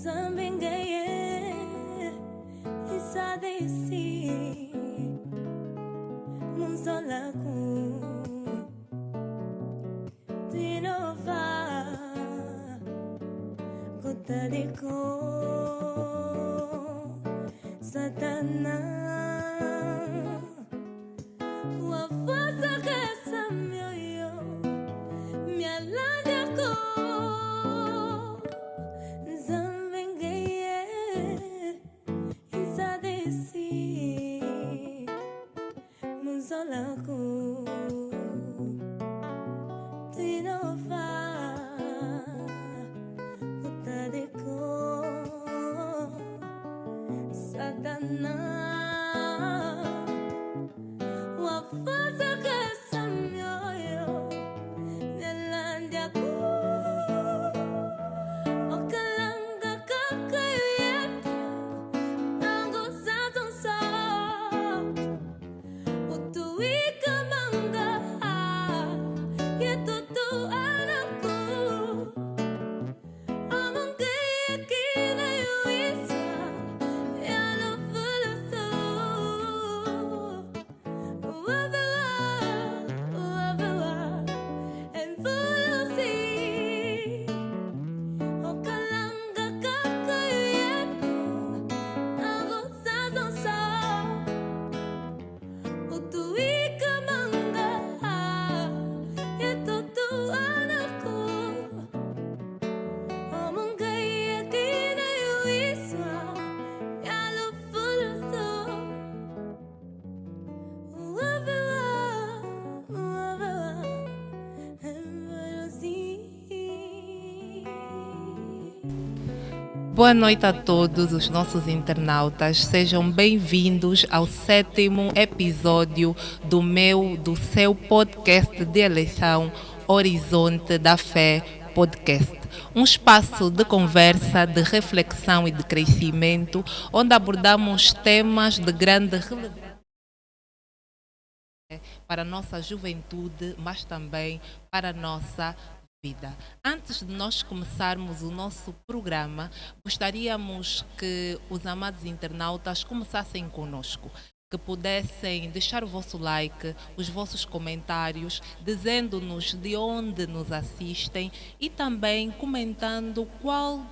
Zambingaye isadesi Munzolaku Dinova Kotariko Satana Wafasa kasa mioyo Mialanya ko Zambingaye isadesi Munzolaku Dinova Kotariko Satana Wafasa kasa mioyo Mialanya ko Okalanga kakayuyetu Tango sa tonsa Utuwika manga Yeto tu anakku Amangaya kina yuisa Yalo fulusu Uwabewa Enfulusi Okalanga kakayuyetu Tango sa tonsa Utuwika manga Yeto tu anakku Amangaya kina yuisa Yalo fulusu Uwabewa Enfulusi. Boa noite a todos os nossos internautas, sejam bem-vindos ao 7º episódio do seu podcast de eleição Horizonte da Fé Podcast. Um espaço de conversa, de reflexão e de crescimento, onde abordamos temas de grande relevância para a nossa juventude, mas também para a nossa vida. Antes de nós começarmos o nosso programa, gostaríamos que os amados internautas começassem conosco, que pudessem deixar o vosso like, os vossos comentários, dizendo-nos de onde nos assistem e também comentando qual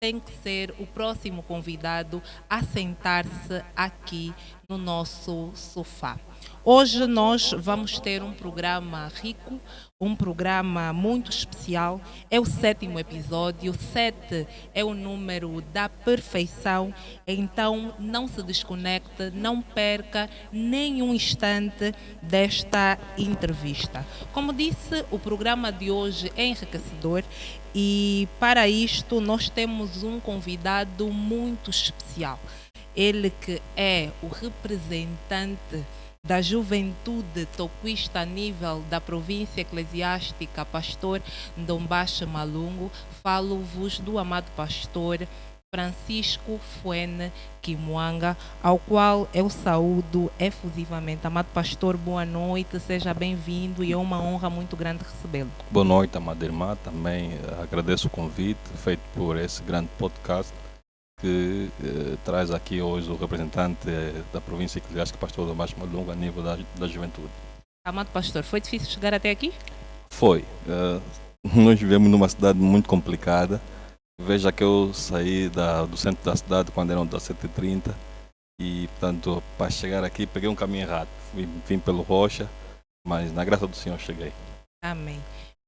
tem que ser o próximo convidado a sentar-se aqui no nosso sofá. Hoje nós vamos ter um programa rico, um programa muito especial. É o 7º episódio, 7 é o número da perfeição, então não se desconecte, não perca nenhum instante desta entrevista. Como disse, o programa de hoje é enriquecedor e para isto nós temos um convidado muito especial. Ele que é o representante da juventude toquista a nível da província eclesiástica, pastor Ndombache Malungu. Falo-vos do amado pastor Francisco Fuene Kimwanga, ao qual eu saúdo efusivamente. Amado pastor, boa noite, seja bem-vindo e é uma honra muito grande recebê-lo. Boa noite, amada irmã. Também agradeço o convite feito por esse grande podcast que traz aqui hoje o representante da província eclesiástica, pastor Ndombache Malungu, a nível da juventude. Amado pastor, foi difícil chegar até aqui? Foi. Nós vivemos numa cidade muito complicada. Veja que eu saí do centro da cidade quando eram 17h30 e, portanto, para chegar aqui peguei um caminho errado. Vim pelo Rocha, mas na graça do Senhor cheguei. Amém.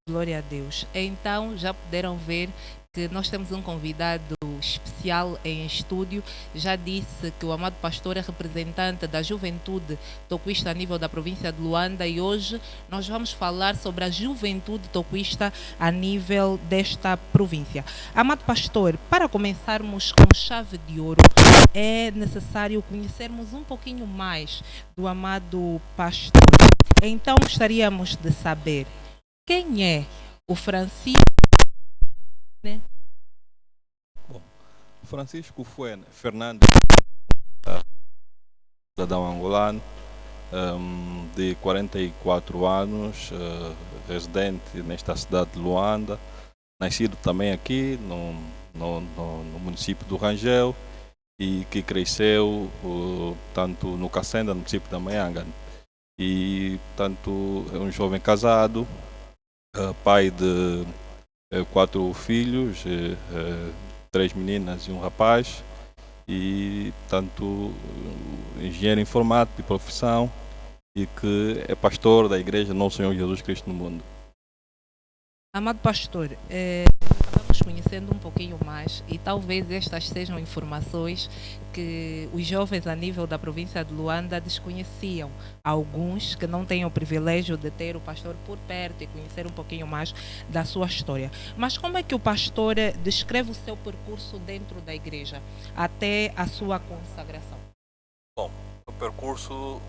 Glória a Deus. Então, já puderam ver que nós temos um convidado especial em estúdio. Já disse que o amado pastor é representante da juventude toquista a nível da província de Luanda e hoje nós vamos falar sobre a juventude toquista a nível desta província. Amado pastor, para começarmos com chave de ouro, é necessário conhecermos um pouquinho mais do amado pastor. Então, gostaríamos de saber quem é o Francisco. Bom, Francisco Fuene Fernando, cidadão angolano, de 44 anos, residente nesta cidade de Luanda, nascido também aqui no município do Rangel e que cresceu tanto no Cacenda, no município da Maianga. E, tanto é um jovem casado, pai de 4 filhos, 3 meninas e um rapaz, e, tanto engenheiro informático de profissão e que é pastor da Igreja Nosso Senhor Jesus Cristo no Mundo. Amado pastor, acabamos conhecendo um pouquinho mais e talvez estas sejam informações que os jovens a nível da província de Luanda desconheciam. Alguns que não têm o privilégio de ter o pastor por perto e conhecer um pouquinho mais da sua história. Mas como é que o pastor descreve o seu percurso dentro da igreja até a sua consagração? Bom, o percurso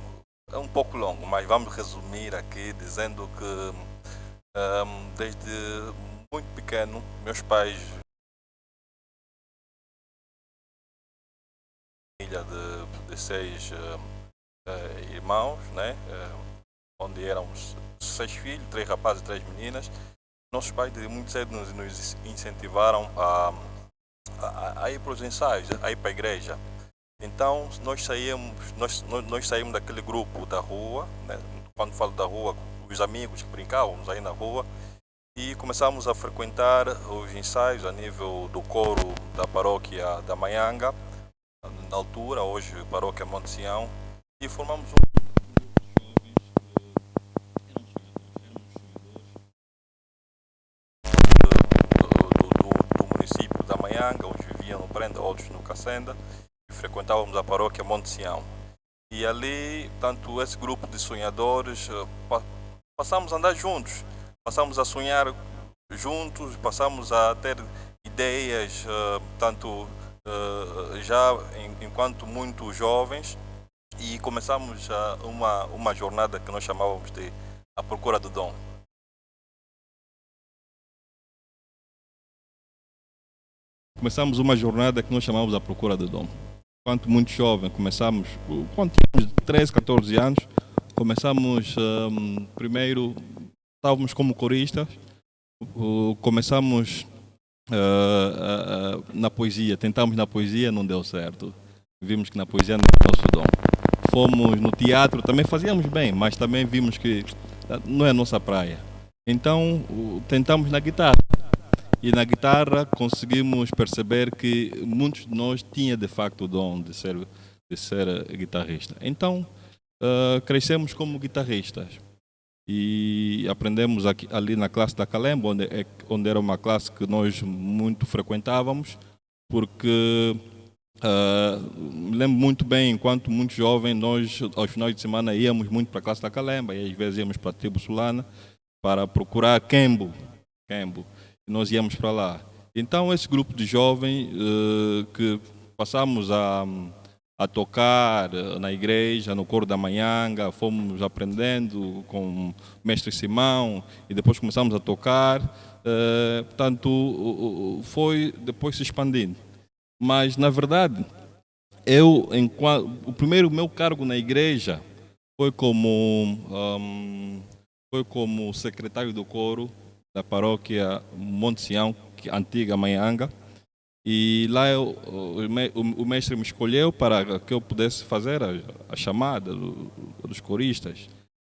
é um pouco longo, mas vamos resumir aqui dizendo que desde muito pequeno, meus pais, família de 6 irmãos, né? Onde éramos 6 filhos, 3 rapazes e 3 meninas. Nossos pais de muito cedo nos incentivaram a ir para os ensaios, a ir para a igreja. Então nós saímos daquele grupo da rua, né? Quando falo da rua, os amigos que brincávamos aí na rua, e começámos a frequentar os ensaios a nível do coro da paróquia da Maianga, na altura, hoje paróquia Monte Sião, e formamos um grupo de jovens do município da Maianga, uns viviam no Prenda, outros no Cacenda, e frequentávamos a paróquia Monte Sião. E ali, tanto esse grupo de sonhadores, passamos a andar juntos, passamos a sonhar juntos, passamos a ter ideias, tanto já enquanto muito jovens, e começamos uma jornada que nós chamávamos de A Procura do Dom. Começamos uma jornada que nós chamávamos A Procura do Dom. Enquanto muito jovem, começamos, quando tínhamos 13, 14 anos, começamos, primeiro, estávamos como coristas, começamos na poesia, tentamos na poesia, não deu certo. Vimos que na poesia não era o nosso dom. Fomos no teatro, também fazíamos bem, mas também vimos que não é a nossa praia. Então, tentamos na guitarra. E na guitarra conseguimos perceber que muitos de nós tinham de facto o dom de ser guitarrista. Então, crescemos como guitarristas e aprendemos ali na classe da Calemba, onde era uma classe que nós muito frequentávamos, porque me lembro muito bem, enquanto muito jovem, nós aos finais de semana íamos muito para a classe da Calemba e às vezes íamos para a tribo Solana para procurar Kembo. Nós íamos para lá. Então esse grupo de jovens que passamos a tocar na igreja, no coro da Maianga, fomos aprendendo com o mestre Simão e depois começamos a tocar, portanto foi depois se expandindo. Mas na verdade, o primeiro meu cargo na igreja foi como secretário do coro da paróquia Monte Sião, antiga Maianga, e lá o mestre me escolheu para que eu pudesse fazer a chamada dos coristas.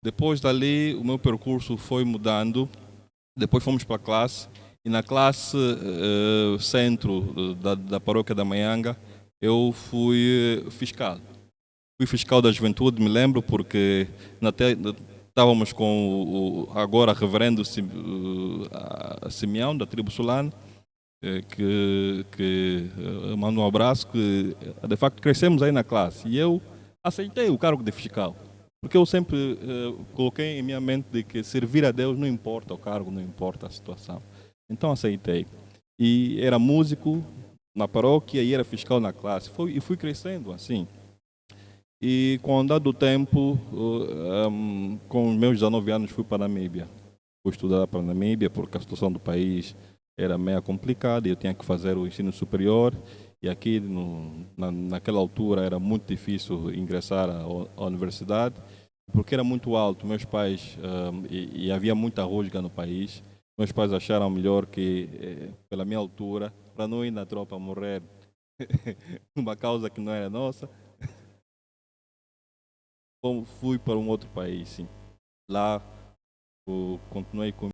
Depois dali o meu percurso foi mudando, depois fomos para a classe, e na classe centro da paróquia da Maianga eu fui fiscal. Fui fiscal da juventude, me lembro, porque estávamos com o agora reverendo Simeão, da tribo Solana, que manda um abraço, que de facto crescemos aí na classe. E eu aceitei o cargo de fiscal, porque eu sempre coloquei em minha mente de que servir a Deus não importa o cargo, não importa a situação. Então aceitei. E era músico na paróquia e era fiscal na classe. E fui crescendo assim. E com o andar do tempo, com os meus 19 anos, fui para a Namíbia. Fui estudar para a Namíbia porque a situação do país era meio complicada e eu tinha que fazer o ensino superior. E aqui, naquela altura, era muito difícil ingressar à universidade porque era muito alto. Meus pais, e havia muita rusga no país, Meus pais acharam melhor que, pela minha altura, para não ir na tropa morrer numa causa que não era nossa, fui para um outro país, sim. Lá continuei com